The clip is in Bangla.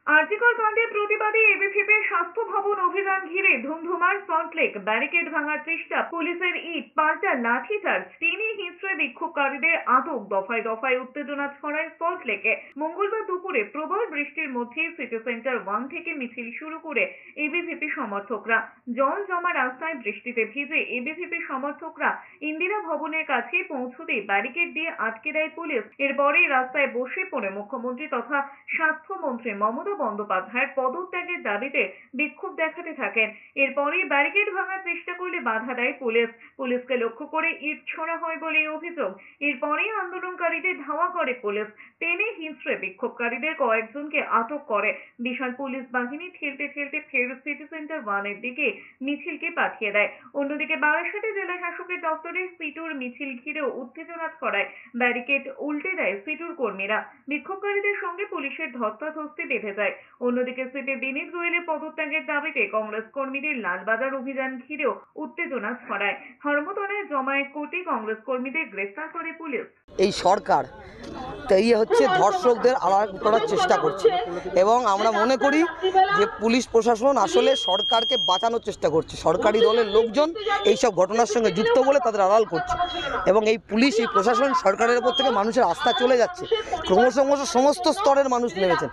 আরজিকর কাণ্ডে প্রতিবাদী এবিভিপির স্বাস্থ্য ভবন অভিযান ঘিরে ধুমধুমার সল্টলেক। ব্যারিকেড ভাঙার চেষ্টা, পুলিশের ইট, পাল্টা লাঠিচার্জ, টেনে হিঁচড়ে বিক্ষোভকারীদের আটক। দফায় দফায় উত্তেজনা ছড়ায় সল্টলেকে। মঙ্গলবার দুপুরে প্রবল বৃষ্টির মধ্যে সিটি সেন্টার 1 থেকে মিছিল শুরু করে এবিভিপি সমর্থকরা। জল জমা রাস্তায় বৃষ্টিতে ভিজে এবিভিপি সমর্থকরা ইন্দিরা ভবনের কাছে পৌঁছতেই ব্যারিকেড দিয়ে আটকে দেয় পুলিশ। এরপরেই রাস্তায় বসে পড়ে মুখ্যমন্ত্রী তথা স্বাস্থ্যমন্ত্রী মমতা বন্দ্যোপাধ্যায়ের পদত্যাগের দাবিতে বিক্ষোভ দেখাতে থাকেন। এরপরই ব্যারিকেড ভাঙার চেষ্টা করলে বাধা দেয় পুলিশ। পুলিশকে লক্ষ্য করে ইট ছোড়া হয় বলে অভিযোগ। এরপরই আন্দোলনকারীদের ধাওয়া করে পুলিশ। টেনে হিঁচড়ে বিক্ষোভকারীদের কয়েকজনকে আটক করে। বিশাল পুলিশ বাহিনী ঠেলতে ঠেলতে ফের সিটি সেন্টার 1 এর দিকে মিছিলকে পাঠিয়ে দেয়। অন্যদিকে বারাসাতে জেলা শাসকের দপ্তরে সিটুর মিছিল ঘিরেও উত্তেজনা ছড়ায়। ব্যারিকেড উল্টে দেয় সিটুর কর্মীরা। বিক্ষোভকারীদের সঙ্গে পুলিশের ধস্তাধস্তি বেঁধে যায়। অন্যদিকে সিপি বিনীত গোয়েলের পদত্যাগের দাবিতে কংগ্রেস কর্মীদের লালবাজার অভিযান ঘিরেও উত্তেজনা ছড়ায়। ধর্মতলায় জমায়েত করতে কংগ্রেস কর্মীদের গ্রেফতার করে পুলিশ। এই সরকার হচ্ছে ধর্ষকদের আড়াল করার চেষ্টা করছে এবং আমরা মনে করি যে পুলিশ প্রশাসন আসলে সরকারকে বাঁচানোর চেষ্টা করছে। সরকারি দলের লোকজন এইসব ঘটনার সঙ্গে যুক্ত বলে তাদের আড়াল করছে এবং এই পুলিশ, এই প্রশাসন, সরকারের উপর থেকে মানুষের আস্থা চলে যাচ্ছে। ক্রমশ সমস্ত স্তরের মানুষ নেমেছেন।